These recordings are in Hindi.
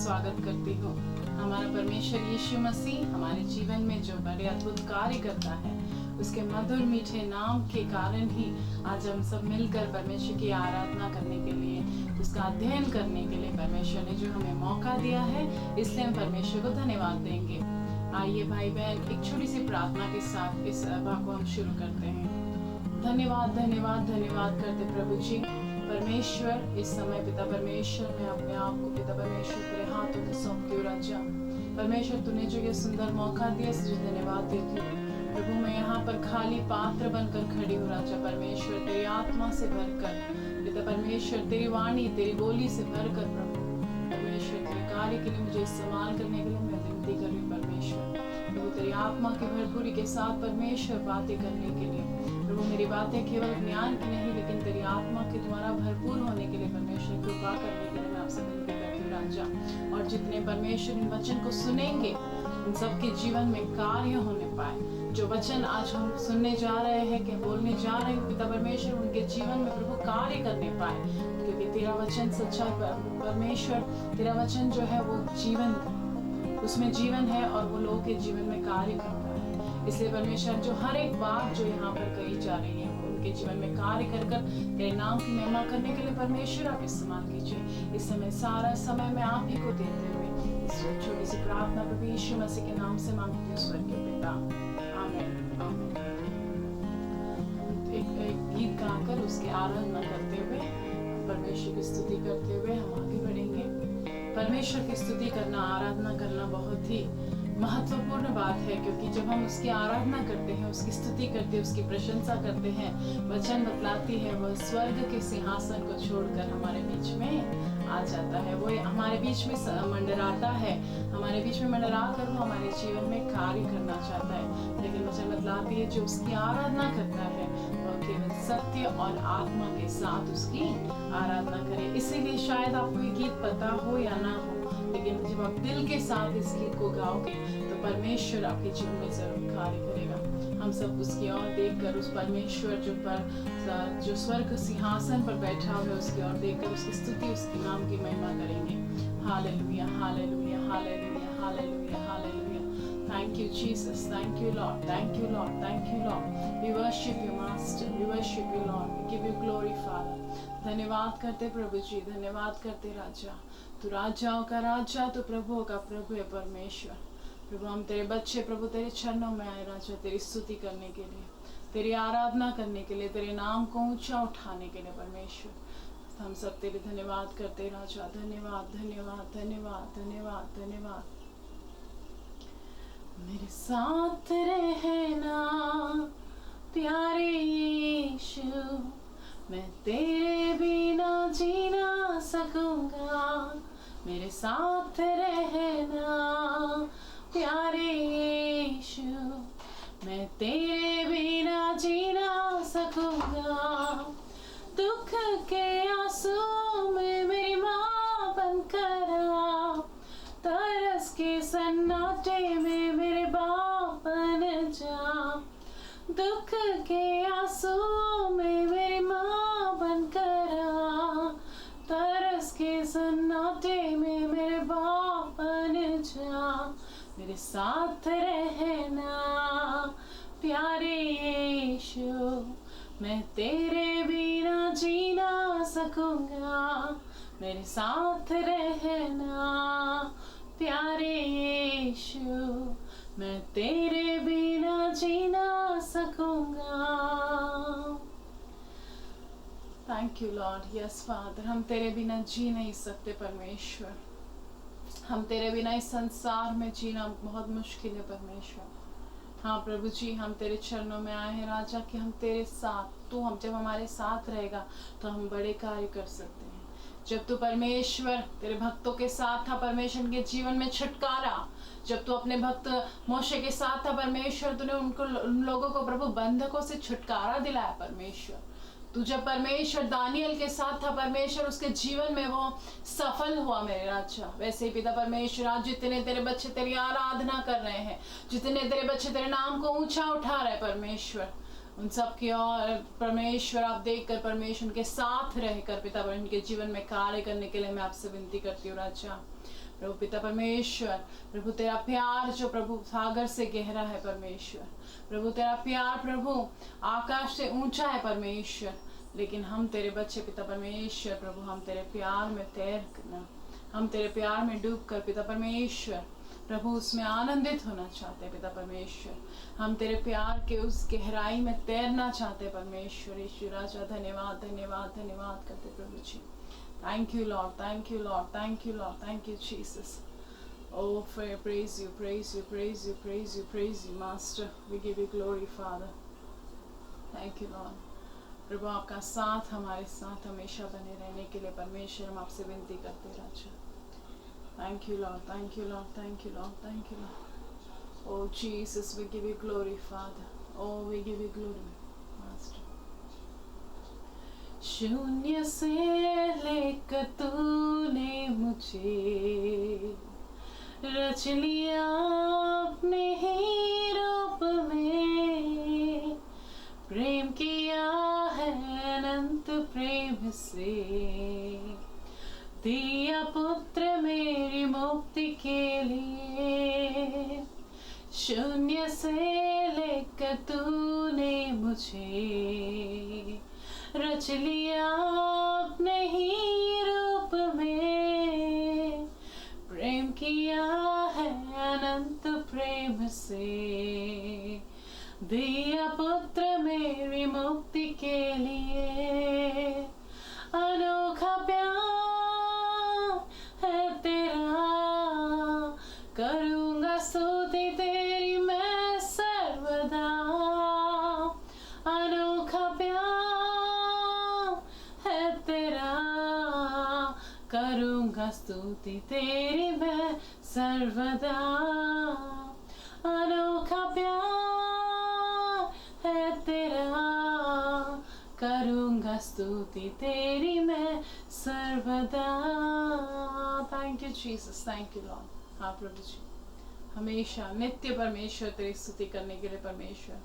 स्वागत करती हूँ। हमारा परमेश्वर यीशु मसीह हमारे जीवन में जो बड़े अद्भुत कार्य करता है, उसके मधुर मीठे नाम के कारण ही आज हम सब मिलकर परमेश्वर की आराधना करने के लिए, उसका अध्ययन करने के लिए परमेश्वर ने जो हमें मौका दिया है, इसलिए हम परमेश्वर को धन्यवाद देंगे। आइए भाई बहन, एक छोटी सी प्रार्थना के साथ इस सभा को हम शुरू करते हैं। धन्यवाद धन्यवाद धन्यवाद करते प्रभु जी। परमेश्वर, इस समय पिता परमेश्वर, मैं अपने आप को पिता परमेश्वर तेरे हाथों में सौंपती हूँ राजा। परमेश्वर, तूने जो ये सुंदर मौका दिया, इसलिए धन्यवाद देती हूँ प्रभु। मैं यहाँ पर खाली पात्र बनकर खड़ी हूँ राजा परमेश्वर, तेरी आत्मा से भरकर पिता परमेश्वर, तेरी वाणी, तेरी बोली से भरकर प्रभु परमेश्वर, तेरे कार्य के लिए मुझे इस्तेमाल करने के लिए मैं विनती कर रही हूँ परमेश्वर। प्रभु, तेरी आत्मा की भरपूरी के साथ परमेश्वर बातें करने के लिए प्रभु, मेरी बातें केवल ज्ञान की नहीं, लेकिन तेरी आत्मा के द्वारा भरपूर होने के लिए परमेश्वर, कृपा करने के लिए मैं आपसे विनती करती हूँ राजा। और जितने परमेश्वर इन वचन को सुनेंगे, उन सबके जीवन में कार्य होने पाए। जो वचन आज हम सुनने जा रहे हैं, कि बोलने जा रहे हैं पिता परमेश्वर, उनके जीवन में प्रभु कार्य करने पाए, क्योंकि तेरा वचन सच्चा परमेश्वर, तेरा वचन जो है वो जीवन, उसमें जीवन है और वो लोगों के जीवन में कार्य करता है। इसलिए परमेश्वर, जो हर एक बात जो यहाँ पर कही जा रही है, वो उनके जीवन में कार्य कर कर तेरे नाम की महिमा करने के लिए परमेश्वर आप इस्तेमाल कीजिए। इस समय सारा समय मैं आप ही को देते हुए इस छोटी सी प्रार्थना प्रभु यीशु मसीह के नाम से मांगती हूँ, स्वर्गीय पिता, आमीन आमीन। एक गीत गाकर उसकी आराधना करते हुए, परमेश्वर की स्तुति करते हुए हम आगे बढ़ेंगे। परमेश्वर की स्तुति करना, आराधना करना बहुत ही महत्वपूर्ण बात है, क्योंकि जब हम उसकी आराधना करते हैं, उसकी स्तुति करते हैं, उसकी प्रशंसा करते हैं, वचन बतलाती है वह स्वर्ग के सिंहासन को छोड़कर हमारे बीच में आ जाता है। वो हमारे बीच में मंडराता है, हमारे बीच में मंडरा कर वो हमारे जीवन में कार्य करना चाहता है। लेकिन वचन बतलाती है, जो उसकी आराधना करता है वह केवल सत्य और आत्मा के साथ उसकी आराधना करे। इसीलिए शायद आपको ये गीत पता हो या ना हो, लेकिन जब आप दिल के साथ इस गीत को गाओगे तो परमेश्वर आपके जीवन में जरूर कार्य करेगा। हम सब उसकी ओर देखकर, उस परमेश्वर जो स्वर्ग सिंहासन पर बैठा हुआ है, उसकी ओर देखकर उसकी स्तुति, उसके नाम की महिमा करेंगे। Hallelujah hallelujah hallelujah hallelujah hallelujah. Thank you Jesus, thank you Lord, thank you Lord, thank you Lord. We worship you Master, we worship you Lord, we give you glory Father. धन्यवाद करते प्रभु जी, धन्यवाद करते राजा। तू राजाओं का राजा, तू प्रभुओं का प्रभु है परमेश्वर। प्रभु, हम तेरे बच्चे प्रभु तेरे चरणों में आए राजा, तेरी स्तुति करने के लिए, तेरी आराधना करने के लिए, तेरे नाम को ऊंचा उठाने के लिए परमेश्वर। हम सब तेरे धन्यवाद करते राजा। धन्यवाद धन्यवाद धन्यवाद धन्यवाद धन्यवाद। मेरे साथ रहना प्यारे यीशु, मैं तेरे बिना जी ना सकूंगा। मेरे साथ रहना प्यारे यीशु, मैं तेरे बिना जी ना सकूंगा। दुख के आंसू में मेरी माँ बनकर आ, तरस के सन्नाटे में मेरे बाप बन जा। दुख के आंसू में मेरी माँ बनकर आ, तरस के सन्नाटे में मेरे बाप बन जा। मेरे साथ रहना प्यारे यीशु, मैं तेरे बिना जी ना सकूंगा। मेरे साथ रहना प्यारे यीशु, मैं तेरे बिना जी ना सकूंगा। Thank you Lord. Yes father, हम तेरे बिना जी नहीं सकते परमेश्वर। हम तेरे बिना इस संसार में जीना बहुत मुश्किल है परमेश्वर। हाँ प्रभु जी, हम तेरे चरणों में आए हैं राजा, कि हम तेरे साथ, तू हम जब हमारे साथ रहेगा तो हम बड़े कार्य कर सकते हैं। जब तू परमेश्वर तेरे भक्तों के साथ था, परमेश्वर के जीवन में छुटकारा, जब तू अपने भक्त मोशे के साथ था परमेश्वर, तूने उन लोगों को प्रभु बंधकों से छुटकारा दिलाया परमेश्वर। तू जब परमेश्वर दानियल के साथ था परमेश्वर, उसके जीवन में वो सफल हुआ मेरे राजा। वैसे ही पिता परमेश्वर, आज जितने तेरे बच्चे तेरी आराधना कर रहे हैं, जितने तेरे बच्चे तेरे नाम को ऊंचा उठा रहे परमेश्वर, उन सब की और परमेश्वर आप देखकर परमेश्वर के साथ रहकर पिता उनके जीवन में कार्य करने के लिए मैं आपसे विनती करती हूँ राजा। प्रभु पिता परमेश्वर, प्रभु तेरा प्यार जो प्रभु सागर से गहरा है परमेश्वर, प्रभु तेरा प्यार प्रभु आकाश से ऊंचा है परमेश्वर, लेकिन हम तेरे बच्चे पिता परमेश्वर, प्रभु हम तेरे प्यार में तैरना, हम तेरे प्यार में डूब कर पिता परमेश्वर, प्रभु उसमें आनंदित होना चाहते हैं पिता परमेश्वर, हम तेरे प्यार के उस गहराई में तैरना चाहते हैं परमेश्वर। यीशु राजा धन्यवाद धन्यवाद धन्यवाद करते प्रभु ji. Thank you Lord, thank you Lord, thank you Lord, thank you Jesus. Oh, praise you, praise you, praise you, praise you, praise you, Master. We give you glory, Father. Thank you, Lord. प्रभु आपका साथ हमारे साथ हमेशा बने रहने के लिए परमेश्वर हम आपसे विनती करते राजा। Thank you, Lord, thank you, Lord, thank you, Lord, thank you, Lord. Oh, Jesus, we give you glory, Father. Oh, we give you glory, Master. शून्य से लेकर तूने मुझे रच लिया अपने ही रूप में, प्रेम किया है अनंत प्रेम से, दिया पुत्र मेरी मुक्ति के लिए। शून्य से लेकर तूने मुझे रच लिया अपने ही रूप में, प्रेम किया है अनंत प्रेम से, दिया पुत्र मेरी मुक्ति के लिए। अनोखा प्यार है तेरा, करूँगा स्तुति तेरी मैं सर्वदा। अनोखा प्यार है तेरा, करूँगा स्तुति तेरी मैं सर्वदा। अनोखा प्यार है तेरा, करूँगा स्तुति तेरी मैं सर्वदा। Thank you Jesus, thank you Lord. हाँ प्रभु जी, हमेशा नित्य परमेश्वर तेरी स्तुति करने के लिए परमेश्वर,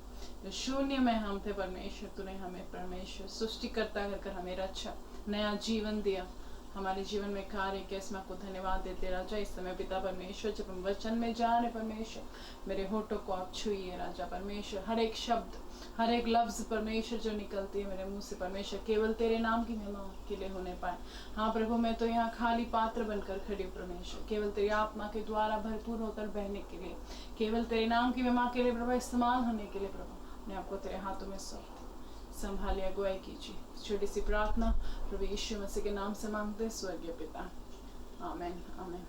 जो शून्य में हम थे परमेश्वर, तूने हमें परमेश्वर सृष्टिकर्ता कर हमें रक्षा, नया जीवन दिया, हमारे जीवन में कार्य किया, इसमें आपको धन्यवाद देते राजा। इस समय पिता परमेश्वर जब हम वचन में जा रहे परमेश्वर, मेरे होठों को आप छुइए राजा परमेश्वर, हर एक शब्द हर एक लफ्ज परमेश्वर जो निकलती है मेरे मुंह से परमेश्वर, केवल तेरे नाम की महिमा के लिए होने पाए। हाँ प्रभु, मैं तो यहाँ खाली पात्र बनकर खड़ी हूँ परमेश्वर, केवल तेरी आत्मा के द्वारा भरपूर होकर बहने के लिए, केवल तेरे नाम की महिमा के लिए प्रभु, इस्तेमाल होने के लिए प्रभु, अपने आपको तेरे हाथों में सौंपते, संभालिए, अगुवाई कीजिए। छोटी सी प्रार्थना प्रभु यीशु मसीह के नाम से मांगते स्वर्गीय पिता, आमीन आमीन।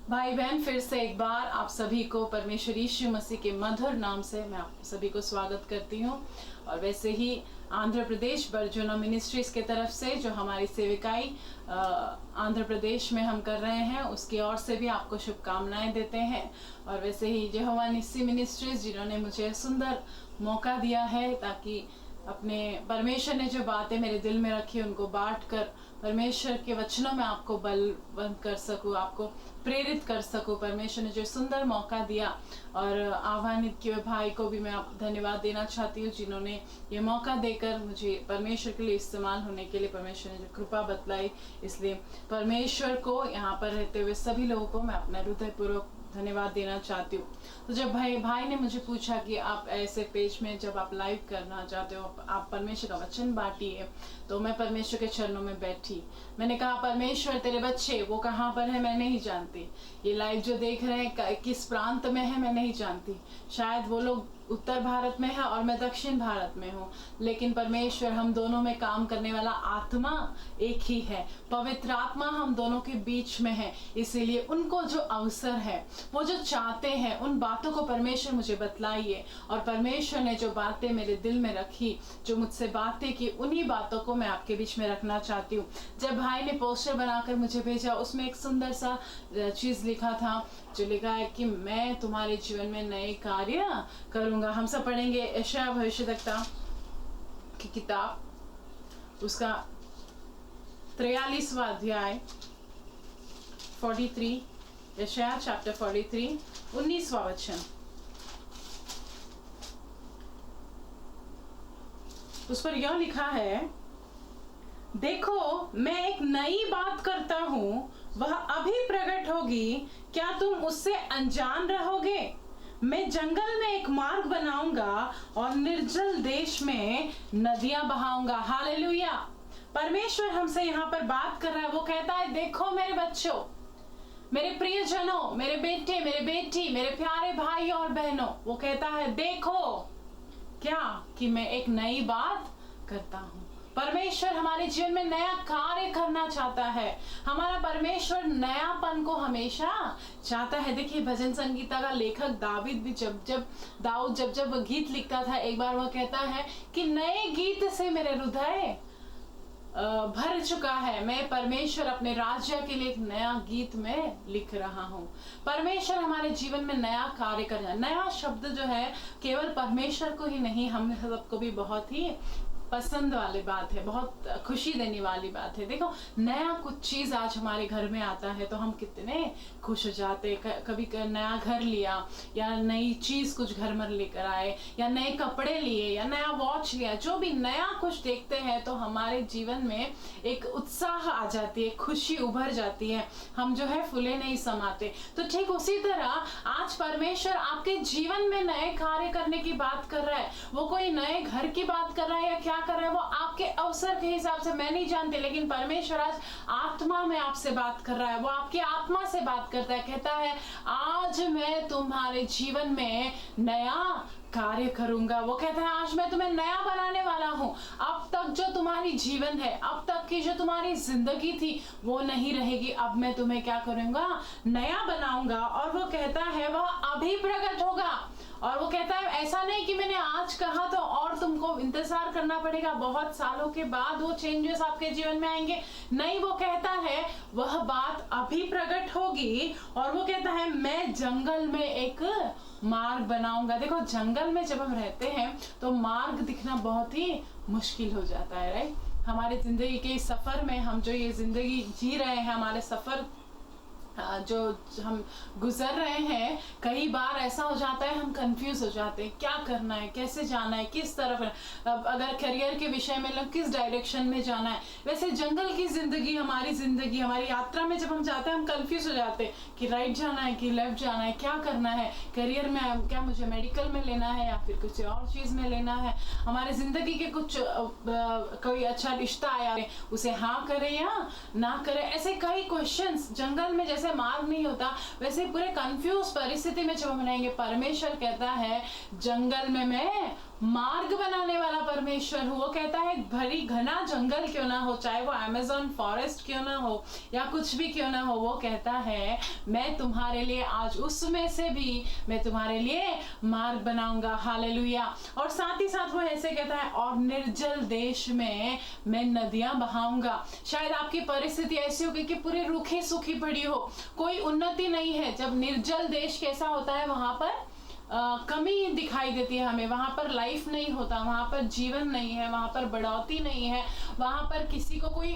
भाई बहन, फिर से एक बार आप सभी को परमेश्वर यीशु मसीह के मधुर नाम से मैं आप सभी को स्वागत करती हूँ। और वैसे ही आंध्र प्रदेश बर्जुना मिनिस्ट्रीज के तरफ से जो हमारी सेविकाई आंध्र प्रदेश में हम कर रहे हैं, उसकी ओर से भी आपको शुभकामनाएं देते हैं। और वैसे ही यहोवा निस्सी मिनिस्ट्रीज जिन्होंने मुझे सुंदर मौका दिया है ताकि अपने परमेश्वर ने जो बातें मेरे दिल में रखी उनको बांट कर परमेश्वर के वचनों में आपको बलवंत कर सकूं, आपको प्रेरित कर सकूं। परमेश्वर ने जो सुंदर मौका दिया और आह्वानित किए भाई को भी मैं धन्यवाद देना चाहती हूँ, जिन्होंने ये मौका देकर मुझे परमेश्वर के लिए इस्तेमाल होने के लिए परमेश्वर ने जो कृपा बतलाई। इसलिए परमेश्वर को यहाँ पर रहते हुए सभी लोगों को मैं अपना हृदयपूर्वक धन्यवाद देना चाहती हूँ। तो जब भाई ने मुझे पूछा कि आप ऐसे पेज में जब आप लाइव करना चाहते हो, आप परमेश्वर का वचन बांटिए, तो मैं परमेश्वर के चरणों में बैठी। मैंने कहा परमेश्वर तेरे बच्चे वो कहाँ पर है मैं नहीं जानती, ये लाइव जो देख रहे हैं किस प्रांत में है मैं नहीं जानती, शायद वो लोग उत्तर भारत में है और मैं दक्षिण भारत में हूँ, लेकिन परमेश्वर हम दोनों में काम करने वाला आत्मा एक ही है, पवित्र आत्मा हम दोनों के बीच में है। इसीलिए उनको जो अवसर है, वो जो चाहते हैं, उन बातों को परमेश्वर मुझे बतलाइए। और परमेश्वर ने जो बातें मेरे दिल में रखी, जो मुझसे बातें की, उन्हीं बातों को मैं आपके बीच में रखना चाहती हूँ। जब भाई ने पोस्टर बनाकर मुझे भेजा, उसमें एक सुंदर सा चीज लिखा था, जो लिखा है कि मैं तुम्हारे जीवन में नए कार्य करूंगा। हम सब पढ़ेंगे यशायाह भविष्यद्वक्ता की किताब, उसका 43वां अध्याय 43, यशायाह चैप्टर 43 19वां वचन। उस पर यह लिखा है, देखो मैं एक नई बात करता हूँ, वह अभी प्रकट होगी, क्या तुम उससे अनजान रहोगे? मैं जंगल में एक मार्ग बनाऊंगा और निर्जल देश में नदियां बहाऊंगा। हालेलुया। परमेश्वर हमसे यहाँ पर बात कर रहा है। वो कहता है, देखो मेरे बच्चों, मेरे प्रियजनों, मेरे बेटे, मेरे बेटी, मेरे प्यारे भाई और बहनों, वो कहता है देखो क्या कि मैं एक नई बात करता हूं। परमेश्वर हमारे जीवन में नया कार्य करना चाहता है। हमारा परमेश्वर नयापन को हमेशा चाहता है। देखिए, भजन संगीता का लेखक दाऊद भी जब गीत लिखता था, एक बार वह कहता है कि नए गीत से मेरे हृदय भर चुका है। मैं परमेश्वर अपने राज्य के लिए एक नया गीत में लिख रहा हूँ। परमेश्वर हमारे जीवन में नया कार्य कर रहा है। नया शब्द जो है केवल परमेश्वर को ही नहीं, हम सबको भी बहुत ही पसंद वाली बात है, बहुत खुशी देने वाली बात है। देखो, नया कुछ चीज आज हमारे घर में आता है तो हम कितने खुश हो जाते। कभी नया घर लिया या नई चीज कुछ घर में लेकर आए या नए कपड़े लिए या नया वॉच लिया, जो भी नया कुछ देखते हैं तो हमारे जीवन में एक उत्साह आ जाती है, खुशी उभर जाती है, हम जो है फूले नहीं समाते। तो ठीक उसी तरह आज परमेश्वर आपके जीवन में नए कार्य करने की बात कर रहा है। वो कोई नए घर की बात कर रहा है या क्या कर रहा है, वो आपके अवसर के हिसाब से मैं नहीं जानती, लेकिन परमेश्वर आज आत्मा में आपसे बात कर रहा है। वो आपकी आत्मा से बात करता है, कहता है आज मैं तुम्हारे जीवन में नया कार्य करूंगा। वो कहता है आज मैं तुम्हें नया बनाने वाला हूं। अब तक जो तुम्हारी जीवन है, अब तक की जो तुम्हारी जिंदगी थी, वो नहीं रहेगी। अब मैं तुम्हें क्या करूंगा, नया बनाऊंगा। और वो कहता है वह अभी प्रकट होगा। और वो कहता है ऐसा नहीं कि मैंने आज कहा तो और तुमको इंतजार करना पड़ेगा, बहुत सालों के बाद वो चेंजेस आपके जीवन में आएंगे। नहीं, वो कहता है वह बात अभी प्रकट होगी। और वो कहता है मैं जंगल में एक मार्ग बनाऊंगा। देखो, जंगल में जब हम रहते हैं तो मार्ग दिखना बहुत ही मुश्किल हो जाता है, राइट। हमारे जिंदगी के सफर में हम जो ये जिंदगी जी रहे हैं, हमारे सफर जो हम गुजर रहे हैं, कई बार ऐसा हो जाता है हम कंफ्यूज हो जाते हैं, क्या करना है, कैसे जाना है, किस तरफ। अगर करियर के विषय में किस डायरेक्शन में जाना है। वैसे जंगल की जिंदगी, हमारी यात्रा में जब हम जाते हैं हम कंफ्यूज हो जाते हैं कि राइट जाना है कि लेफ्ट जाना है, क्या करना है। करियर में क्या मुझे मेडिकल में लेना है या फिर कुछ और चीज में लेना है। हमारे जिंदगी के कुछ कोई अच्छा रिश्ता आया, उसे हाँ करे या ना करे, ऐसे कई क्वेश्चंस। जंगल में जैसे मार्ग नहीं होता, वैसे पूरे कंफ्यूज परिस्थिति में जब हम रहेंगे, परमेश्वर कहता है जंगल में मैं मार्ग बनाने वाला परमेश्वर हूँ। वो कहता है भरी घना जंगल क्यों ना हो, चाहे वो अमेज़न फॉरेस्ट क्यों ना हो या कुछ भी क्यों ना हो, वो कहता है मैं तुम्हारे लिए आज उसमें से भी मैं तुम्हारे लिए मार्ग बनाऊंगा। हालेलुया। और साथ ही साथ वो ऐसे कहता है और निर्जल देश में मैं नदियां बहाऊंगा। शायद आपकी परिस्थिति ऐसी होगी कि पूरी रूखी सूखी पड़ी हो, कोई उन्नति नहीं है। जब निर्जल देश कैसा होता है, वहां पर कमी दिखाई देती है हमें, वहां पर लाइफ नहीं होता, वहां पर जीवन नहीं है, वहां पर बढ़ोतरी नहीं है, वहां पर किसी को कोई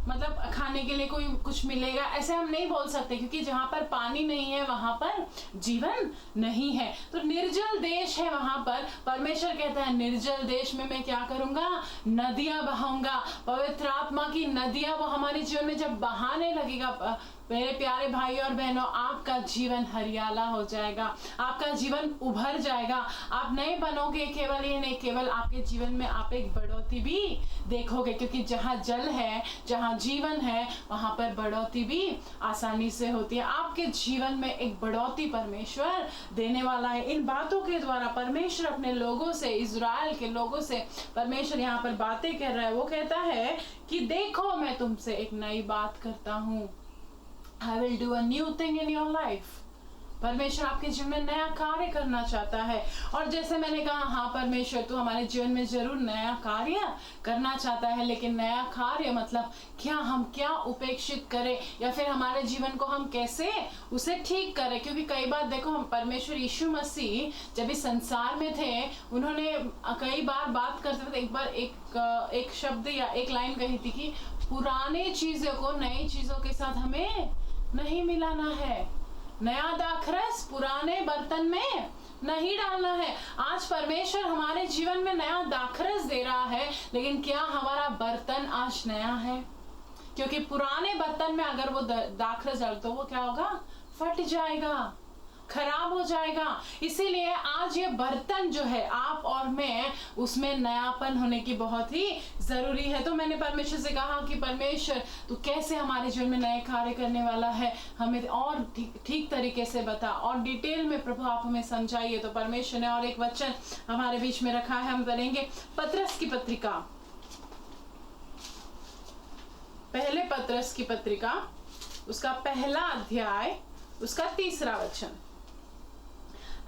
मतलब खाने के लिए कोई कुछ मिलेगा ऐसे हम नहीं बोल सकते, क्योंकि जहां पर पानी नहीं है वहां पर जीवन नहीं है। तो निर्जल देश है, वहां पर परमेश्वर कहता है निर्जल देश में मैं क्या करूंगा, नदियां बहाऊंगा। पवित्र आत्मा की नदियां वो हमारे जीवन में जब बहाने लगेगा, मेरे प्यारे भाई और बहनों, आपका जीवन हरियाला हो जाएगा, आपका जीवन उभर जाएगा, आप नए बनोगे। केवल ये नहीं, केवल आपके जीवन में आप एक बढ़ोतरी भी देखोगे, क्योंकि जहाँ जल है, जहाँ जीवन है, वहां पर बढ़ोतरी भी आसानी से होती है। आपके जीवन में एक बढ़ोतरी परमेश्वर देने वाला है। इन बातों के द्वारा परमेश्वर अपने लोगों से, इजराइल के लोगों से परमेश्वर यहाँ पर बातें कर रहा है। वो कहता है कि देखो मैं तुमसे एक नई बात करता हूँ, I will do a new thing in your life। परमेश्वर आपके जीवन में नया कार्य करना चाहता है। और जैसे मैंने कहा, हाँ परमेश्वर तो हमारे जीवन में जरूर नया कार्य करना चाहता है, लेकिन नया कार्य मतलब क्या, हम क्या उपेक्षित करें या फिर हमारे जीवन को हम कैसे उसे ठीक करें। क्योंकि कई बार देखो, हम परमेश्वर यीशु मसीह जब इस संसार में थे, उन्होंने कई बार बात करते थे। एक बार एक शब्द या एक लाइन कही थी कि पुराने चीजों को नई चीजों के साथ हमें नहीं मिलाना है, नया दाखरस पुराने बर्तन में नहीं डालना है। आज परमेश्वर हमारे जीवन में नया दाखरस दे रहा है, लेकिन क्या हमारा बर्तन आज नया है? क्योंकि पुराने बर्तन में अगर वो दाखरस डाल तो वो क्या होगा, फट जाएगा, खराब हो जाएगा। इसीलिए आज ये बर्तन जो है आप और मैं, उसमें नयापन होने की बहुत ही जरूरी है। तो मैंने परमेश्वर से कहा कि परमेश्वर तू कैसे हमारे जीवन में नए कार्य करने वाला है, हमें और ठीक तरीके से बता और डिटेल में प्रभु आप हमें समझाइए। तो परमेश्वर ने और एक वचन हमारे बीच में रखा है, हम पढ़ेंगे पतरस की पत्रिका, पहले पतरस की पत्रिका, उसका पहला अध्याय, उसका 3रा वचन।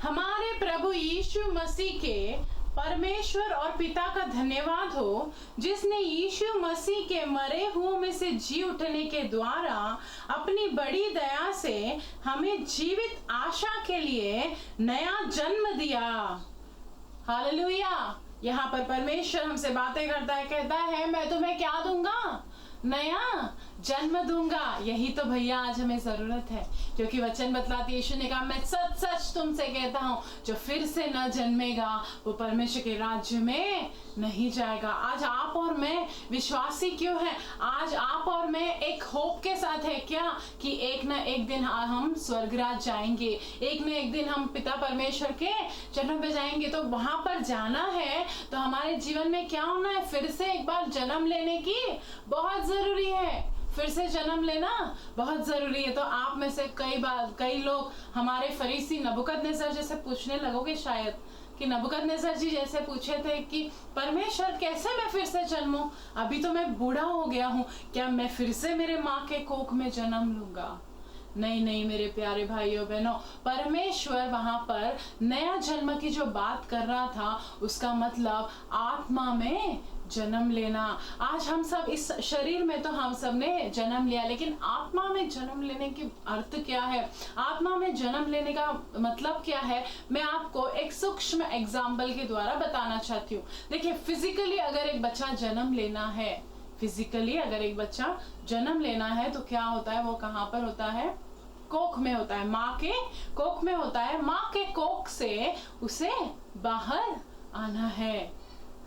हमारे प्रभु यीशु मसीह के परमेश्वर और पिता का धन्यवाद हो, जिसने यीशु मसीह के मरे हुओं में से जी उठने के द्वारा अपनी बड़ी दया से हमें जीवित आशा के लिए नया जन्म दिया। हालेलुया। यहाँ पर परमेश्वर हमसे बातें करता है, कहता है मैं तुम्हें क्या दूंगा, नया जन्म दूंगा। यही तो भैया आज हमें जरूरत है, क्योंकि वचन बतलाती, यीशु ने कहा मैं सच सच तुमसे कहता हूँ, जो फिर से न जन्मेगा वो परमेश्वर के राज्य में नहीं जाएगा। आज आप और मैं विश्वासी क्यों हैं? आज आप और मैं एक होप के साथ है क्या, कि एक न एक दिन हम स्वर्गराज जाएंगे, एक न एक दिन हम पिता परमेश्वर के चरणों पे जाएंगे। तो वहां पर जाना है तो हमारे जीवन में क्या होना है, फिर से एक बार जन्म लेने की बहुत जरूरी है, फिर से जन्म लेना बहुत जरूरी है। तो आप में से कई लोग हमारे फरीसी नबूकदनेस्सर जैसे पूछने लगोगे शायद, कि नबूकदनेस्सर जी जैसे पूछे थे कि परमेश्वर कैसे मैं फिर से जन्मूं, अभी तो मैं बूढ़ा हो गया हूं, क्या मैं फिर से मेरे माँ के कोख में जन्म लूंगा? नहीं नहीं मेरे प्यारे भाइयों बहनों, परमेश्वर वहां पर नया जन्म की जो बात कर रहा था, उसका मतलब आत्मा में जन्म लेना। आज हम सब इस शरीर में तो हम सब ने जन्म लिया, लेकिन आत्मा में जन्म लेने की अर्थ क्या है, आत्मा में जन्म लेने का मतलब क्या है, मैं आपको एक सूक्ष्म एग्जाम्पल के द्वारा बताना चाहती हूँ। देखिए, फिजिकली अगर एक बच्चा जन्म लेना है, फिजिकली अगर एक बच्चा जन्म लेना है तो क्या होता है, वो कहाँ पर होता है, कोख में होता है, माँ के कोख में होता है। माँ के कोख से उसे बाहर आना है।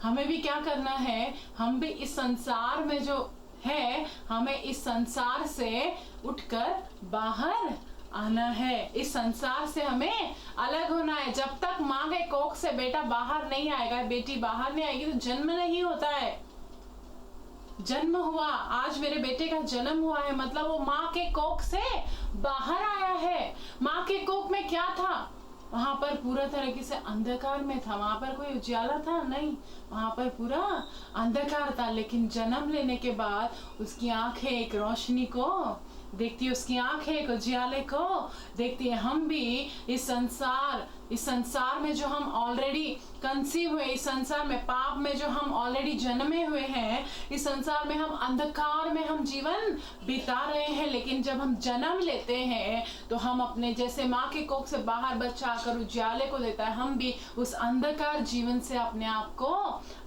हमें भी क्या करना है, हम भी इस संसार में जो है, हमें इस संसार से उठकर बाहर आना है, इस संसार से हमें अलग होना है। जब तक माँ के कोख से बेटा बाहर नहीं आएगा, बेटी बाहर नहीं आएगी, तो जन्म नहीं होता है। जन्म हुआ, आज मेरे बेटे का जन्म हुआ है, मतलब वो माँ के कोख से बाहर आया है। माँ के कोख में क्या था, वहां पर पूरा तरीके से अंधकार में था, वहां पर कोई उजाला था नहीं, वहां पर पूरा अंधकार था। लेकिन जन्म लेने के बाद उसकी आंखें एक रोशनी को देखती है, उसकी आंखें एक उजाले को देखती है। हम भी इस संसार में जो हम ऑलरेडी कंसीव हुए, इस संसार में पाप में जो हम ऑलरेडी जन्मे हुए हैं, इस संसार में हम अंधकार में हम जीवन बिता रहे हैं। लेकिन जब हम जन्म लेते हैं तो हम अपने, जैसे माँ के कोख से बाहर बच्चा आकर उजाले को देता है, हम भी उस अंधकार जीवन से अपने आप को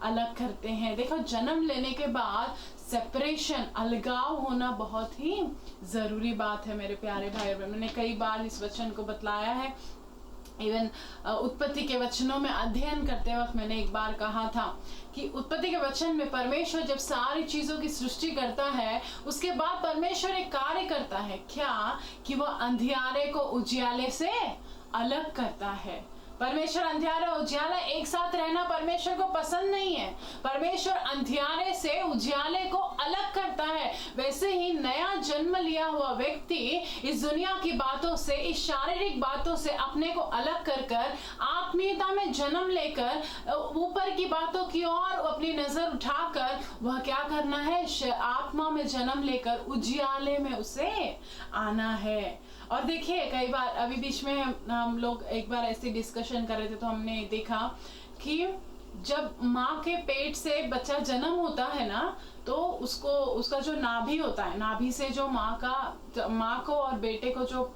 अलग करते हैं। देखो, जन्म लेने के बाद सेपरेशन, अलगाव होना बहुत ही जरूरी बात है मेरे प्यारे भाई। मैंने कई बार इस वचन को बतलाया है, इवन उत्पत्ति के वचनों में अध्ययन करते वक्त मैंने एक बार कहा था कि उत्पत्ति के वचन में परमेश्वर जब सारी चीजों की सृष्टि करता है, उसके बाद परमेश्वर एक कार्य करता है, क्या कि वो अंधियारे को उजियाले से अलग करता है। परमेश्वर अंधियारा उजियाला एक साथ रहना परमेश्वर को पसंद नहीं है। परमेश्वर अंधियारे से उजियाले को अलग करता है। वैसे ही नया जन्म लिया हुआ व्यक्ति इस दुनिया की बातों से, इस शारीरिक बातों से अपने को अलग कर आत्मीयता में जन्म लेकर ऊपर की बातों की ओर अपनी नजर उठाकर वह क्या करना है, आत्मा में जन्म लेकर उजियाले में उसे आना है। और देखिए, कई बार अभी बीच में हम लोग एक बार ऐसी डिस्कशन कर रहे थे, तो हमने देखा कि जब माँ के पेट से बच्चा जन्म होता है ना, तो उसका जो नाभि होता है, नाभि से जो माँ को और बेटे को जो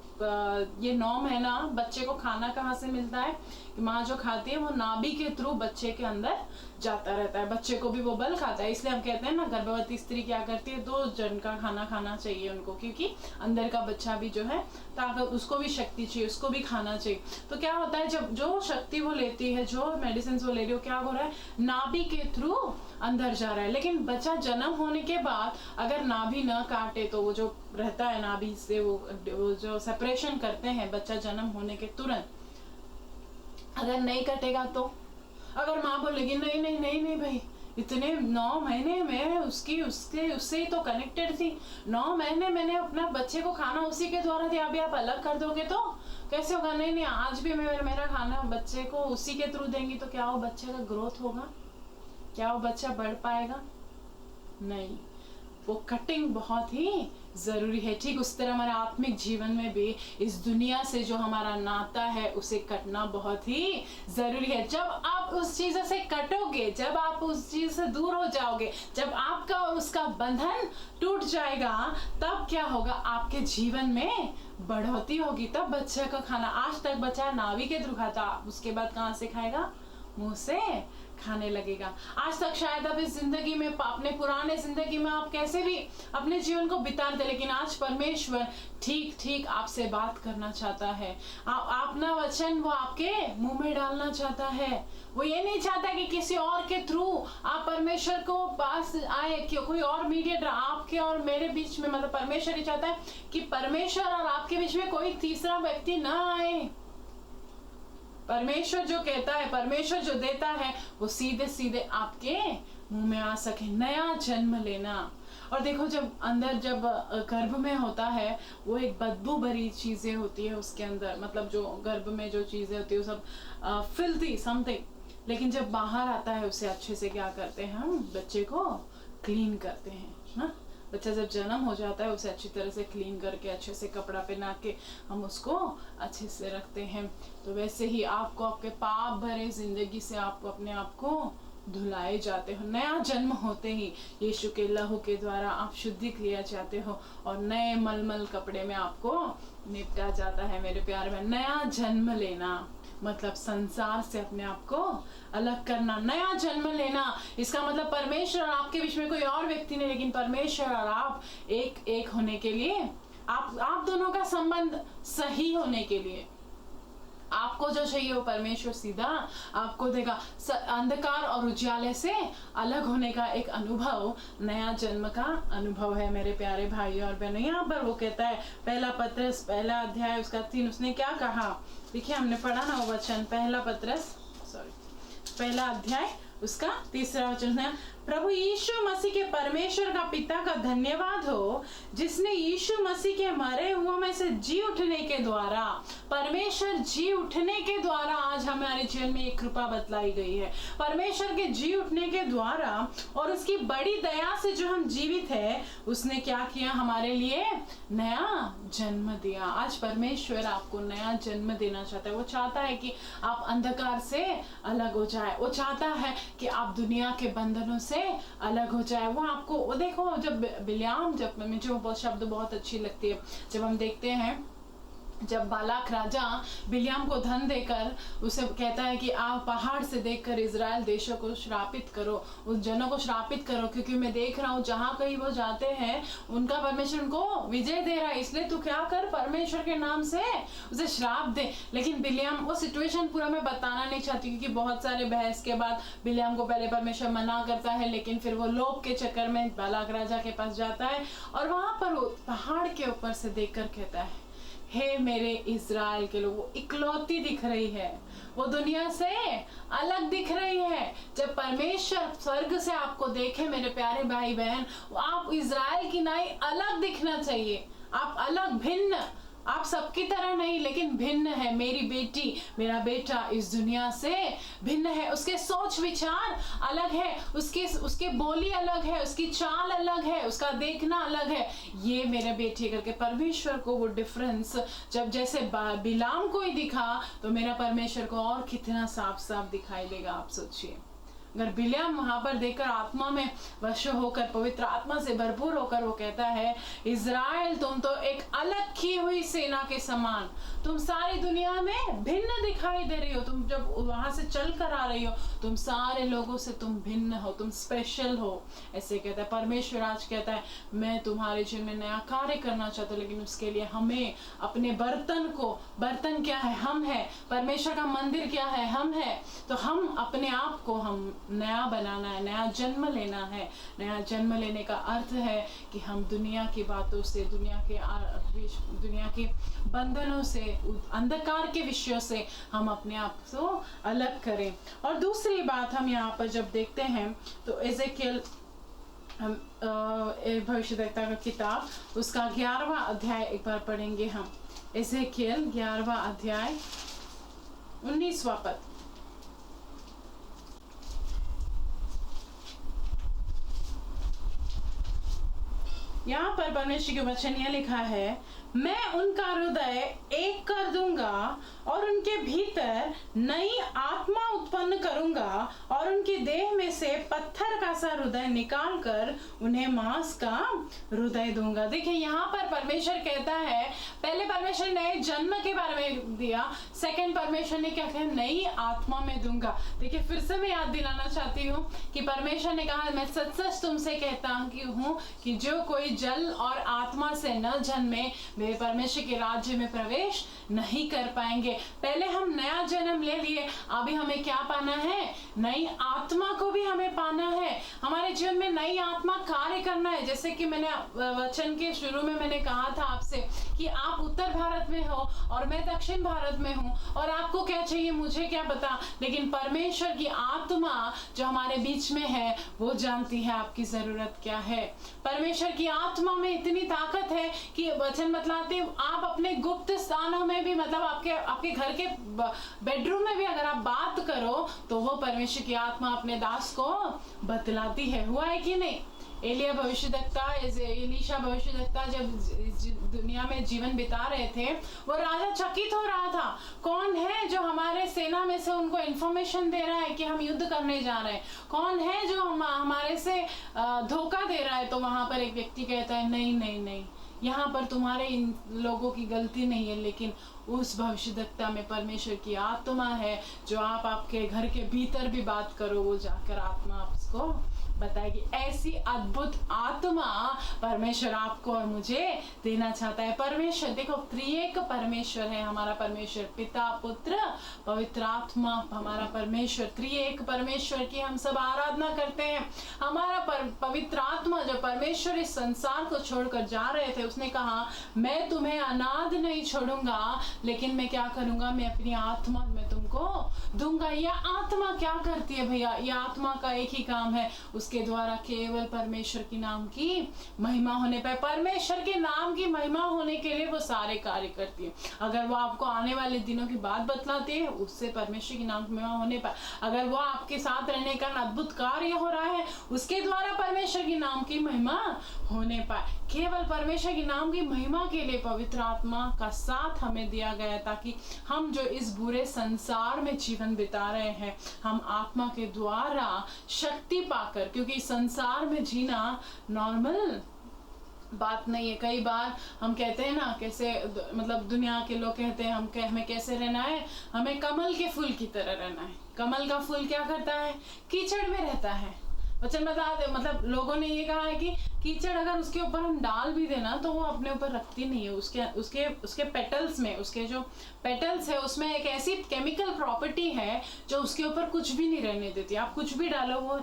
ये नॉर्म है ना, बच्चे को खाना कहाँ से मिलता है, माँ जो खाती है वो नाभि के थ्रू बच्चे के अंदर जाता रहता है। बच्चे को भी वो बल खाता है, इसलिए हम कहते हैं ना, गर्भवती स्त्री क्या करती है, 2 जन का खाना खाना चाहिए उनको, क्योंकि अंदर का बच्चा भी जो है ताकत, उसको भी शक्ति चाहिए, उसको भी खाना चाहिए। तो क्या होता है, जब जो शक्ति वो लेती है, जो मेडिसिन वो ले रही हो, क्या हो रहा है, नाभि के थ्रू अंदर जा रहा है। लेकिन बच्चा जन्म होने के बाद अगर नाभि न काटे तो वो जो रहता है नाभि से वो जो सेपरेशन करते हैं बच्चा जन्म होने के तुरंत, अगर नहीं कटेगा तो अगर माँ बोलेगी नहीं नहीं नहीं नहीं भाई इतने 9 महीने में उससे ही तो कनेक्टेड थी, 9 महीने मैंने अपना बच्चे को खाना उसी के द्वारा दिया, अभी आप अलग कर दोगे तो कैसे होगा? नहीं नहीं, आज भी मैं मेरा खाना बच्चे को उसी के थ्रू देंगी तो क्या वो बच्चे का ग्रोथ होगा? क्या वो बच्चा बढ़ पाएगा? नहीं, वो कटिंग बहुत ही जरूरी है। ठीक उस तरह हमारे आत्मिक जीवन में भी इस दुनिया से जो हमारा नाता है उसे कटना बहुत ही जरूरी है। जब आप उस चीज से कटोगे, जब आप उस चीज से दूर हो जाओगे, जब आपका और उसका बंधन टूट जाएगा, तब क्या होगा? आपके जीवन में बढ़ोतरी होगी। तब बच्चे का खाना, आज तक बच्चा नाभि के थ्रू खाता, उसके बाद कहाँ से खाएगा? मुंह से खाने लगेगा। आज तक शायद आप इस जिंदगी में, अपने पुराने जिंदगी में आप कैसे भी अपने जीवन को बिताते, लेकिन आज परमेश्वर ठीक ठीक आपसे बात करना चाहता है। अपना वचन वो आपके मुंह में डालना चाहता है। वो ये नहीं चाहता कि किसी और के थ्रू आप परमेश्वर को पास आए, कि कोई और मीडिएटर आपके और मेरे बीच में, मतलब परमेश्वर ये चाहता है कि परमेश्वर और आपके बीच में कोई तीसरा व्यक्ति ना आए। परमेश्वर जो कहता है, परमेश्वर जो देता है, वो सीधे सीधे आपके मुंह में आ सके। नया जन्म लेना। और देखो, जब अंदर, जब गर्भ में होता है, वो एक बदबू भरी चीजें होती है उसके अंदर, मतलब जो गर्भ में जो चीजें होती है वो सब फिल्थी समथिंग। लेकिन जब बाहर आता है उसे अच्छे से क्या करते हैं? हम बच्चे को क्लीन करते हैं ना। बच्चा जब जन्म हो जाता है उसे अच्छी तरह से क्लीन करके, अच्छे से कपड़ा पहना के हम उसको अच्छे से रखते हैं। तो वैसे ही आपको आपके पाप भरे जिंदगी से आपको अपने आप को धुलाए जाते हो। नया जन्म होते ही यीशु के लहू के द्वारा आप शुद्धि किया जाते हो और नए मलमल कपड़े में आपको निपटा जाता है। मेरे प्यार में, नया जन्म लेना मतलब संसार से अपने आप को अलग करना। नया जन्म लेना, इसका मतलब परमेश्वर और आपके बीच में कोई और व्यक्ति नहीं, लेकिन परमेश्वर और आप एक होने के लिए, आप दोनों का संबंध सही होने के लिए आपको जो चाहिए वो परमेश्वर सीधा आपको देगा। अंधकार और उजाले से अलग होने का एक अनुभव नया जन्म का अनुभव है मेरे प्यारे भाइयों और बहनों। यहाँ पर वो कहता है, पहला पत्रस पहला अध्याय उसका 3, उसने क्या कहा? देखिए, हमने पढ़ा ना वो वचन, पहला अध्याय उसका 3रा वचन है, प्रभु यीशु मसीह के परमेश्वर का पिता का धन्यवाद हो, जिसने यीशु मसीह के मरे हुओं में से जी उठने के द्वारा, परमेश्वर जी उठने के द्वारा आज हमारे जीवन में एक कृपा बतलाई गई है। परमेश्वर के जी उठने के द्वारा और उसकी बड़ी दया से जो हम जीवित है, उसने क्या किया? हमारे लिए नया जन्म दिया। आज परमेश्वर आपको नया जन्म देना चाहता है। वो चाहता है कि आप अंधकार से अलग हो जाए। वो चाहता है कि आप दुनिया के बंधनों से अलग हो जाए। वो आपको, वो देखो, जब बिल्याम, जब मुझे वो शब्द बहुत अच्छी लगती है, जब हम देखते हैं जब बालाक राजा बिल्याम को धन देकर उसे कहता है कि आप पहाड़ से देखकर इजराइल देशों को श्रापित करो, उस जनों को श्रापित करो, क्योंकि मैं देख रहा हूँ जहाँ कहीं वो जाते हैं उनका परमेश्वर उनको विजय दे रहा है, इसलिए तू क्या कर, परमेश्वर के नाम से उसे श्राप दे। लेकिन बिल्याम, वो सिचुएशन पूरा मैं बताना नहीं चाहती क्योंकि बहुत सारे बहस के बाद बिल्याम को पहले परमेश्वर मना करता है, लेकिन फिर वो लोभ के चक्कर में बालाक राजा के पास जाता है और वहां पर वो पहाड़ के ऊपर से देखकर कहता है, हे मेरे इज़राइल के लोग, वो इकलौती दिख रही है, वो दुनिया से अलग दिख रही है। जब परमेश्वर स्वर्ग से आपको देखे मेरे प्यारे भाई बहन, आप इज़राइल की नाई अलग दिखना चाहिए। आप अलग, भिन्न, आप सबकी तरह नहीं लेकिन भिन्न है। मेरी बेटी, मेरा बेटा इस दुनिया से भिन्न है। उसके सोच विचार अलग है, उसके बोली अलग है, उसकी चाल अलग है, उसका देखना अलग है। ये मेरे बेटे करके परमेश्वर को वो डिफरेंस जब जैसे बिलाम को ही दिखा, तो मेरा परमेश्वर को और कितना साफ साफ दिखाई देगा। आप सोचिए, अगर बिल्याम वहां पर देखकर आत्मा में वश होकर, पवित्र आत्मा से भरपूर होकर वो कहता है, इज़राइल तुम तो एक अलग की हुई सेना के समान, तुम सारी दुनिया में भिन्न दिखाई दे रही हो। तुम जब वहां से चल कर आ रही हो, तुम सारे लोगों से तुम भिन्न हो, तुम स्पेशल हो। ऐसे कहता है परमेश्वर। आज कहता है, मैं तुम्हारे जीवन में नया कार्य करना चाहता हूँ, लेकिन उसके लिए हमें अपने बर्तन को, बर्तन क्या है? हम है। परमेश्वर का मंदिर क्या है? हम है। तो हम अपने आप को हम नया बनाना है, नया जन्म लेना है। नया जन्म लेने का अर्थ है कि हम दुनिया की बातों से, दुनिया के बंधनों से, अंधकार के विषयों से हम अपने आप को अलग करें। और दूसरी बात हम यहाँ पर जब देखते हैं तो एजेकियल भविष्यद्वक्ता का किताब, उसका 11वां अध्याय एक बार पढ़ेंगे हम। एजेकियल 11वां अध्याय 19वां पद। यहाँ पर परमेश्वर के वचन यह लिखा है, मैं उनका हृदय एक कर दूंगा और उनके भीतर नई आत्मा उत्पन्न करूंगा और उनकी देह में से पत्थर का सा हृदय निकाल कर उन्हें मांस का हृदय दूंगा। देखिए यहाँ पर परमेश्वर कहता है, पहले परमेश्वर ने नए जन्म के बारे में दिया, सेकंड परमेश्वर ने क्या कहा, नई आत्मा में दूंगा। देखिए फिर से मैं याद दिलाना चाहती हूँ कि परमेश्वर ने कहा, मैं सच सच तुमसे कहता हूँ कि जो कोई जल और आत्मा से न जन्मे वे परमेश्वर के राज्य में प्रवेश नहीं कर पाएंगे। पहले हम नया जन्म ले लिए, अभी हमें क्या पाना है, नई आत्मा को भी हमें पाना है। हमारे जीवन में नई आत्मा कार्य करना है। जैसे कि मैंने वचन के शुरू में मैंने कहा था आपसे कि आप उत्तर भारत में हो और मैं दक्षिण भारत में हूँ, और आपको क्या चाहिए मुझे क्या पता, लेकिन परमेश्वर की आत्मा जो हमारे बीच में है वो जानती है आपकी जरूरत क्या है। परमेश्वर की आत्मा में इतनी ताकत है कि वचन बतलाते आप अपने गुप्त स्थानों में भी, मतलब आपके घर के बेडरूम में भी अगर आप बात करो तो वो परमेश्वर की आत्मा अपने दास को बतलाती है। हुआ है कि नहीं? एलिया भविष्यद्वक्ता, एलीशा भविष्यद्वक्ता जब दुनिया में जीवन बिता रहे थे, वो राजा चकित हो रहा था, कौन है जो हमारे सेना में से उनको इंफॉर्मेशन दे रहा है कि हम युद्ध करने जा रहे हैं, कौन है जो हमारे से धोखा दे रहा है। तो वहां पर एक व्यक्ति कहता है, नहीं नहीं नहीं, यहाँ पर तुम्हारे इन लोगों की गलती नहीं है, लेकिन उस भविष्यद्वक्ता में परमेश्वर की आत्मा है जो आपके घर के भीतर भी बात करो, वो जाकर आत्मा आपको बताएगी। ऐसी अद्भुत आत्मा परमेश्वर आपको और मुझे देना चाहता है। परमेश्वर देखो त्रिएक परमेश्वर है हमारा परमेश्वर, पिता पुत्र पवित्र आत्मा हमारा परमेश्वर, त्रिएक परमेश्वर की हम सब आराधना करते हैं। हमारा पवित्र आत्मा जो परमेश्वर इस संसार को छोड़कर जा रहे थे, उसने कहा मैं तुम्हें अनाथ नहीं छोड़ूंगा, लेकिन मैं क्या करूंगा, मैं अपनी आत्मा में तुमको दूंगा। यह आत्मा क्या करती है भैया? यह आत्मा का एक ही काम है, उसके द्वारा केवल परमेश्वर की नाम की महिमा होने पर, परमेश्वर के नाम की महिमा होने के लिए वो सारे कार्य करती है। अगर वो आपको आने वाले दिनों की बात बतलाती है, उससे परमेश्वर की नाम की महिमा होने पर, अगर वो आपके साथ रहने का अद्भुत कार्य हो रहा है, उसके द्वारा परमेश्वर की नाम की महिमा होने पर, केवल परमेश्वर की नाम की महिमा के लिए पवित्र आत्मा का साथ हमें दिया गया है, ताकि हम जो इस बुरे संसार में जीवन बिता रहे हैं, हम आत्मा के द्वारा शक्ति पाकर, क्योंकि संसार में जीना नॉर्मल बात नहीं है। कई बार हम कहते हैं ना, कैसे मतलब दुनिया के लोग कहते हैं हमें कैसे रहना है, हमें कमल के फूल की तरह रहना है। कमल का फूल क्या करता है? कीचड़ में रहता है। वचन बता दे, मतलब लोगों ने ये कहा है कि कीचड़ अगर उसके ऊपर हम डाल भी देना तो वो अपने ऊपर रखती नहीं है। उसके पेटल्स में, उसके जो पेटल्स है उसमें एक ऐसी केमिकल प्रॉपर्टी है जो उसके ऊपर कुछ भी नहीं रहने देती। आप कुछ भी डालो वो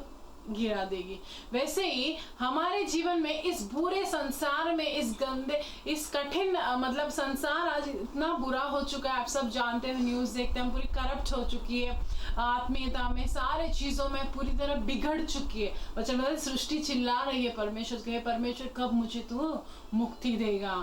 गिरा देगी। वैसे ही हमारे जीवन में इस बुरे संसार में, इस गंदे, इस कठिन मतलब संसार आज इतना बुरा हो चुका है। आप सब जानते हैं, न्यूज़ देखते हैं, पूरी करप्ट हो चुकी है, आत्मीयता में, सारे चीजों में पूरी तरह बिगड़ चुकी है। मतलब सृष्टि चिल्ला रही है परमेश्वर के, परमेश्वर कब मुझे तू मुक्ति देगा,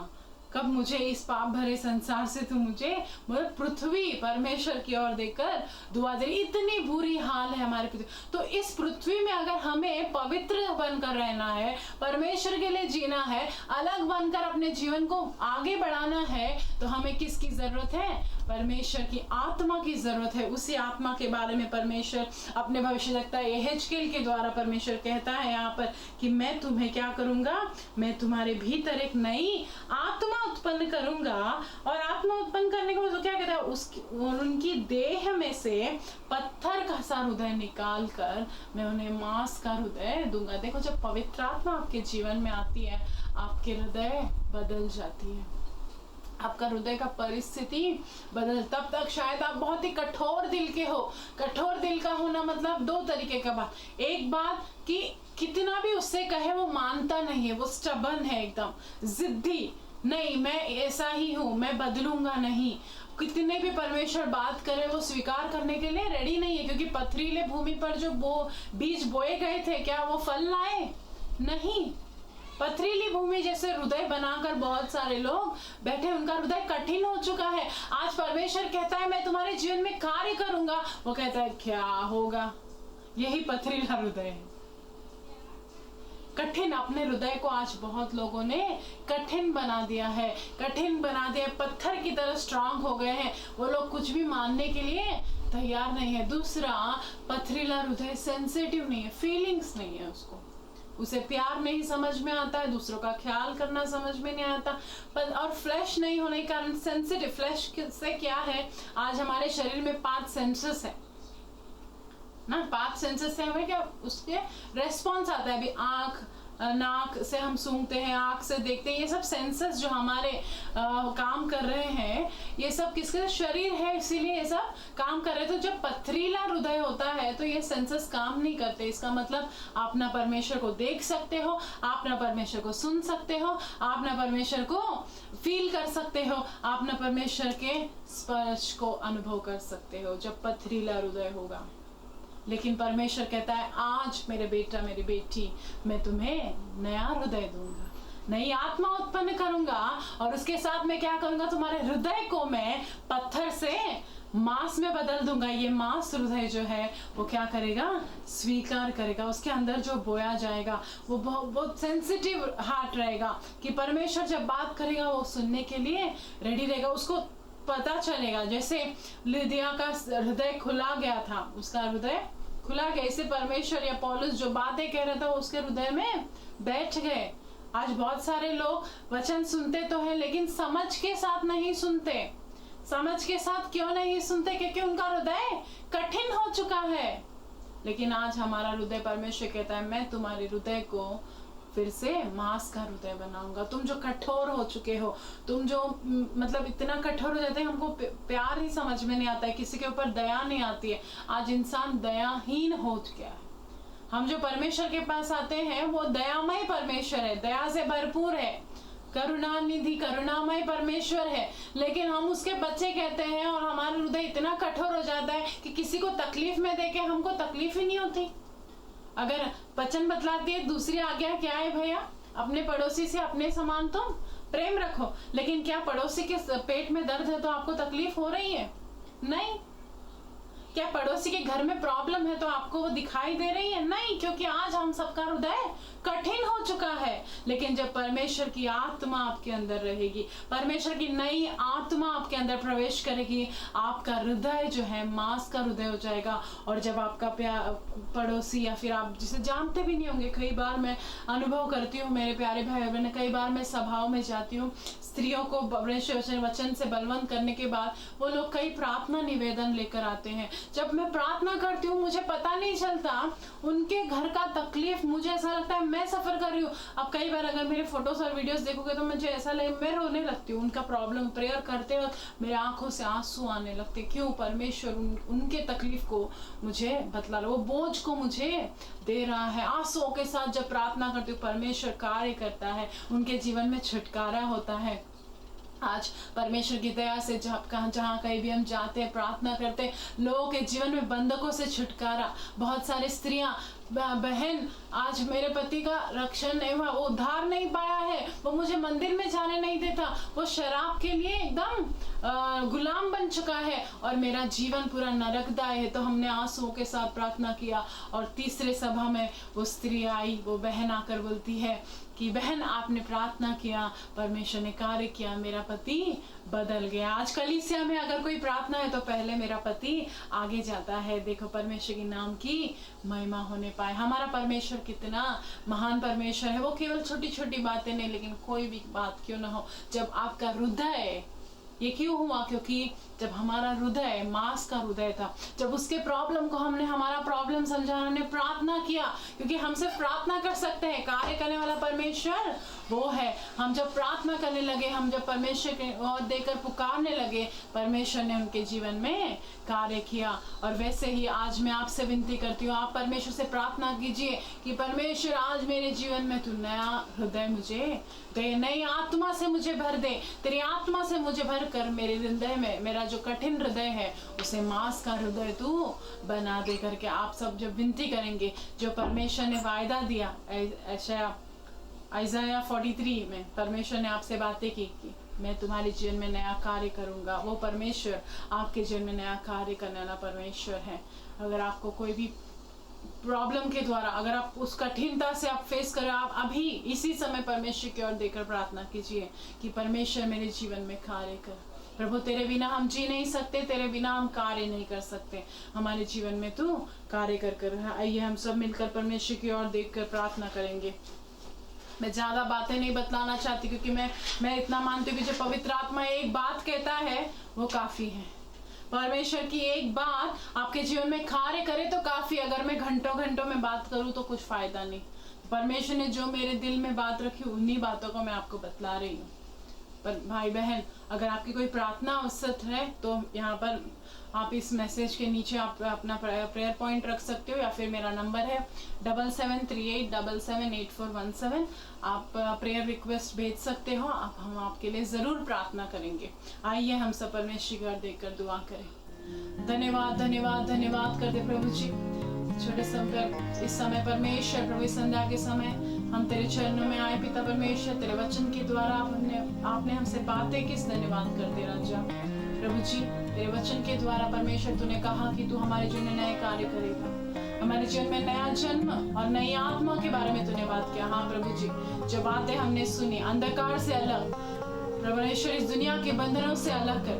कब मुझे इस पाप भरे संसार से तू मुझे मतलब पृथ्वी परमेश्वर की ओर देकर दुआ दे। इतनी बुरी हाल है हमारे पृथ्वी। तो इस पृथ्वी में अगर हमें पवित्र बनकर रहना है, परमेश्वर के लिए जीना है, अलग बनकर अपने जीवन को आगे बढ़ाना है, तो हमें किसकी जरूरत है? परमेश्वर की आत्मा की जरूरत है। उसी आत्मा के बारे में परमेश्वर अपने भविष्यद्वक्ता यहेजकेल के द्वारा परमेश्वर कहता है यहाँ पर कि मैं तुम्हें क्या करूंगा, मैं तुम्हारे भीतर एक नई आत्मा उत्पन्न करूंगा। और आत्मा उत्पन्न करने के बाद क्या कहता है? उनकी देह में से पत्थर का सा हृदय निकाल कर मैं उन्हें मांस का हृदय दूंगा। देखो, जब पवित्र आत्मा आपके जीवन में आती है, आपके हृदय बदल जाती है। आपका हृदय का परिस्थिति बदल, तब तक शायद आप बहुत ही कठोर दिल के हो। कठोर दिल का होना मतलब दो तरीके का बात, एक बात कि कितना भी उससे कहे वो मानता नहीं है, वो स्टबर्न है, एकदम जिद्दी, नहीं मैं ऐसा ही हूं, मैं बदलूंगा नहीं। कितने भी परमेश्वर बात करे वो स्वीकार करने के लिए रेडी नहीं है, क्योंकि पथरीले भूमि पर जो बीज बोए गए थे, क्या वो फल लाए? नहीं। पथरीली भूमि जैसे हृदय बनाकर बहुत सारे लोग बैठे, उनका हृदय कठिन हो चुका है। आज परमेश्वर कहता है मैं तुम्हारे जीवन में कार्य करूंगा, वो कहता है क्या होगा? यही पथरीला हृदय है, कठिन। अपने हृदय को आज बहुत लोगों ने कठिन बना दिया है, कठिन बना दिया, पत्थर की तरह स्ट्रांग हो गए हैं। वो लोग कुछ भी मानने के लिए तैयार नहीं है। दूसरा, पथरीला हृदय सेंसिटिव नहीं है, फीलिंग्स नहीं है उसको, उसे प्यार नहीं समझ में आता है, दूसरों का ख्याल करना समझ में नहीं आता। और फ्लैश नहीं होने के कारण सेंसिटिव। फ्लैश से क्या है, आज हमारे शरीर में 5 सेंसेस है ना, 5 सेंसेस है, हमें क्या उसके रेस्पॉन्स आता है। अभी आंख, नाक से हम सूंघते हैं, आंख से देखते हैं, ये सब सेंसेस जो हमारे काम कर रहे हैं, ये सब किसके? शरीर है, इसीलिए ये सब काम कर रहे हैं। तो जब पथरीला हृदय होता है तो ये सेंसेस काम नहीं करते। इसका मतलब आप ना परमेश्वर को देख सकते हो, आप ना परमेश्वर को सुन सकते हो, आप ना परमेश्वर को फील कर सकते हो, आप ना परमेश्वर के स्पर्श को अनुभव कर सकते हो जब पथरीला हृदय होगा। लेकिन परमेश्वर कहता है आज मेरे बेटा, मेरी बेटी, मैं तुम्हें नया हृदय दूंगा, नई आत्मा उत्पन्न करूंगा, और उसके साथ मैं क्या करूंगा, तुम्हारे हृदय को मैं पत्थर से मांस में बदल दूंगा। ये मांस हृदय जो है वो क्या करेगा? स्वीकार करेगा। उसके अंदर जो बोया जाएगा वो बहुत सेंसिटिव हार्ट रहेगा, कि परमेश्वर जब बात करेगा वो सुनने के लिए रेडी रहेगा। उसको पता चलेगा, जैसे लिदिया का हृदय खुला गया था, उसका हृदय खुला गया, इसे परमेश्वर या पौलुस जो बातें कह रहा था वो उसके हृदय में बैठ गए। आज बहुत सारे लोग वचन सुनते तो है, लेकिन समझ के साथ नहीं सुनते। समझ के साथ क्यों नहीं सुनते? क्योंकि उनका हृदय कठिन हो चुका है। लेकिन आज हमारा हृदय, परमेश्वर कहता है मैं तुम्हारे हृदय को फिर से मांस का हृदय बनाऊंगा। तुम जो कठोर हो चुके हो, तुम जो मतलब इतना कठोर हो जाते हैं, हमको प्यार ही समझ में नहीं आता है, किसी के ऊपर दया नहीं आती है। आज इंसान दयाहीन हो गया है। हम जो परमेश्वर के पास आते हैं वो दयामय परमेश्वर है, दया से भरपूर है, करुणानिधि, करुणामय परमेश्वर है। लेकिन हम उसके बच्चे कहते हैं और हमारा हृदय इतना कठोर हो जाता है कि किसी को तकलीफ में देके हमको तकलीफ ही नहीं होती। अगर वचन बतलाती है दूसरी आज्ञा क्या है भैया? अपने पड़ोसी से अपने समान तुम प्रेम रखो। लेकिन क्या पड़ोसी के पेट में दर्द है तो आपको तकलीफ हो रही है? नहीं। क्या पड़ोसी के घर में प्रॉब्लम है तो आपको वो दिखाई दे रही है? नहीं, क्योंकि आज हम सबका हृदय कठिन हो चुका है। लेकिन जब परमेश्वर की आत्मा आपके अंदर रहेगी, परमेश्वर की नई आत्मा आपके अंदर प्रवेश करेगी, आपका हृदय जो है मांस का हृदय हो जाएगा। और जब आपका पड़ोसी या फिर आप जिसे जानते भी नहीं होंगे, कई बार मैं अनुभव करती हूँ मेरे प्यारे भाई बहन, कई बार मैं सभाओं में जाती हूँ, स्त्रियों को वचन से बलवंत करने के बाद वो लोग कई प्रार्थना निवेदन लेकर आते हैं। जब मैं प्रार्थना करती हूँ मुझे पता नहीं चलता उनके घर का तकलीफ, मुझे ऐसा लगता है मैं सफर कर रही हूँ। अब कई बार अगर मेरे फोटोज और वीडियोस देखोगे तो मुझे ऐसा लगे मैं रोने लगती हूँ। उनका प्रॉब्लम प्रेयर करते वक्त मेरे आंखों से आंसू आने लगते। क्यों? परमेश्वर उनके तकलीफ को मुझे बतला रहा, वो बोझ को मुझे दे रहा है। आंसुओं के साथ जब प्रार्थना करती हूँ परमेश्वर कार्य करता है, उनके जीवन में छुटकारा होता है। आज परमेश्वर की दया से जहाँ कहीं भी हम जाते हैं, प्रार्थना करते हैं, लोगों के जीवन में बंधकों से छुटकारा। बहुत सारी स्त्रियां बहन, आज मेरे पति का रक्षण नहीं हुआ, वो उद्धार नहीं पाया है, वो मुझे मंदिर में जाने नहीं देता, वो शराब के लिए एकदम गुलाम बन चुका है और मेरा जीवन पूरा नरकदाय है। तो हमने आंसुओं के साथ प्रार्थना किया और तीसरे सभा में वो स्त्री आई, वो बहन आकर बोलती है कि बहन आपने प्रार्थना किया, परमेश्वर ने कार्य किया, मेरा पति बदल गया। आज कलीसिया में अगर कोई प्रार्थना है तो पहले मेरा पति आगे जाता है। देखो परमेश्वर के नाम की महिमा होने पाए। हमारा परमेश्वर कितना महान परमेश्वर है। वो केवल छोटी छोटी बातें नहीं, लेकिन कोई भी बात क्यों ना हो, जब आपका हृदय ये क्यों हुआ? क्योंकि जब हमारा हृदय मांस का हृदय था, जब उसके प्रॉब्लम को हमने हमारा प्रॉब्लम समझा, हमने प्रार्थना किया, क्योंकि हम सिर्फ प्रार्थना कर सकते हैं, कार्य करने वाला परमेश्वर वो है। हम जब प्रार्थना करने लगे, हम जब परमेश्वर के ओर देकर पुकारने लगे, परमेश्वर ने उनके जीवन में कार्य किया। और वैसे ही आज मैं आपसे विनती करती हूँ, आप परमेश्वर से प्रार्थना कीजिए कि परमेश्वर आज मेरे जीवन में तू नया हृदय मुझे दे, नई आत्मा से मुझे भर दे, तेरी आत्मा से मुझे भर कर मेरे हृदय में, मेरा जो कठिन हृदय है उसे मांस का हृदय तू बना दे करके आप सब जब विनती करेंगे, जो परमेश्वर ने वायदा दिया आइज़ाया 43 में परमेश्वर ने आपसे बातें की कि मैं तुम्हारे जीवन में नया कार्य करूंगा, वो परमेश्वर आपके जीवन में नया कार्य करने वाला परमेश्वर है। अगर आपको कोई भी प्रॉब्लम के द्वारा, अगर आप उस कठिनता से आप फेस करें, आप अभी इसी समय परमेश्वर की ओर देकर प्रार्थना कीजिए कि परमेश्वर मेरे जीवन में कार्य कर। प्रभु तेरे बिना हम जी नहीं सकते, तेरे बिना हम कार्य नहीं कर सकते, हमारे जीवन में तू कार्य कर। आइए हम सब मिलकर परमेश्वर की ओर देखकर प्रार्थना करेंगे। मैं ज़्यादा बातें नहीं बतलाना चाहती, क्योंकि मैं इतना मानती हूँ कि जो पवित्र आत्मा एक बात कहता है वो काफ़ी है। परमेश्वर की एक बात आपके जीवन में कार्य करे तो काफ़ी। अगर मैं घंटों घंटों में बात करूँ तो कुछ फ़ायदा नहीं। परमेश्वर ने जो मेरे दिल में बात रखी, उन्हीं बातों को मैं आपको बतला रही हूँ। पर भाई बहन, अगर आपकी कोई प्रार्थना अवसर है तो यहाँ पर आप इस मैसेज के नीचे आप अपना प्रेयर पॉइंट रख सकते हो, या फिर मेरा नंबर है 7738778417। आप प्रेयर रिक्वेस्ट भेज सकते हो, हम आपके लिए ज़रूर प्रार्थना करेंगे। आइए हम सब परमेश्वर की ओर देखकर दुआ करें। धन्यवाद धन्यवाद धन्यवाद करते प्रभु जी, छोटे समय इस समय परमेश्वर, प्रभु संध्या के समय हम तेरे चरणों में आए पिता परमेश्वर, तेरे वचन के द्वारा आपने हमसे बातें किस धन्यवाद करते राजा। प्रभु जी, तेरे वचन के द्वारा परमेश्वर तूने कहा कि तू हमारे जीवन में नए कार्य करेगा, हमारे जीवन में नया जन्म और नई आत्मा के बारे में तूने बात किया। हाँ प्रभु जी, जो बातें हमने सुनी, अंधकार से अलग, परमेश्वर इस दुनिया के बंधनों से अलग कर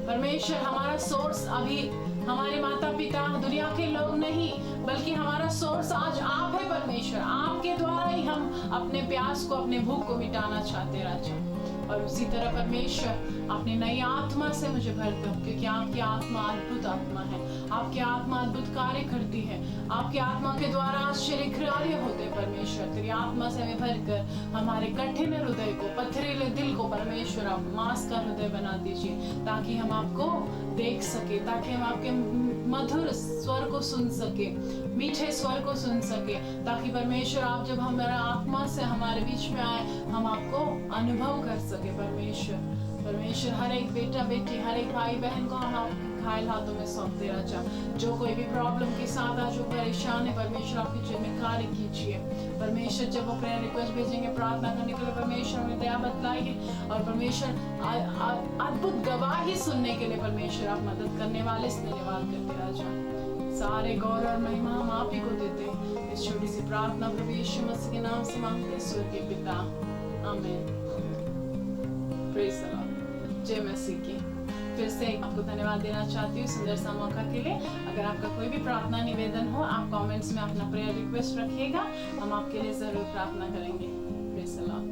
परमेश्वर, हमारा सोर्स अभी हमारे माता पिता दुनिया के लोग नहीं, बल्कि हमारा सोर्स आज आप है परमेश्वर। आपके द्वारा ही हम अपने प्यास को, अपने भूख को मिटाना चाहते राजा। और उसी तरह परमेश्वर अपनी नई आत्मा से मुझे भर दो, क्योंकि आपकी आत्मा अद्भुत आत्मा है, आपकी आत्मा अद्भुत कार्य करती है, आपकी आत्मा के द्वारा आश्चर्य कार्य होते हैं परमेश्वर। तेरी आत्मा से हमें भरकर हमारे कठिन हृदय को, पथरीले दिल को परमेश्वर आप मांस का हृदय बना दीजिए, ताकि हम आपको देख सके, ताकि हम आपके मधुर स्वर को सुन सके, मीठे स्वर को सुन सके, ताकि परमेश्वर आप जब हमारा आत्मा से हमारे बीच में आए, हम आपको अनुभव कर सके परमेश्वर हर एक बेटा बेटी, हर एक भाई बहन को हम आपके घायल हाथों में सौंपते राजा। जो कोई भी प्रॉब्लम के साथ आज वो परेशान है परमेश्वर, आपके जीवन में कार्य कीजिए परमेश्वर। जब वो प्रेयर रिक्वेस्ट भेजेंगे प्रार्थना करने के लिए परमेश्वर हमें दया बतलाइए, और परमेश्वर अद्भुत गवाही सुनने के लिए परमेश्वर आप मदद करने वाले, धन्यवाद करते राजा। सारे गौरव और महिमा हम आप ही को देते हैं। इस छोटी सी प्रार्थना प्रभु यीशु मसीह के नाम से मांगते स्वर्गीय पिता, आमीन। Praise the Lord. जय मसीह की। फिर से आपको धन्यवाद देना चाहती हूँ सुंदर सा मौका के लिए। अगर आपका कोई भी प्रार्थना निवेदन हो, आप कमेंट्स में अपना प्रेयर रिक्वेस्ट रखिएगा, हम आपके लिए जरूर प्रार्थना करेंगे। Praise the Lord.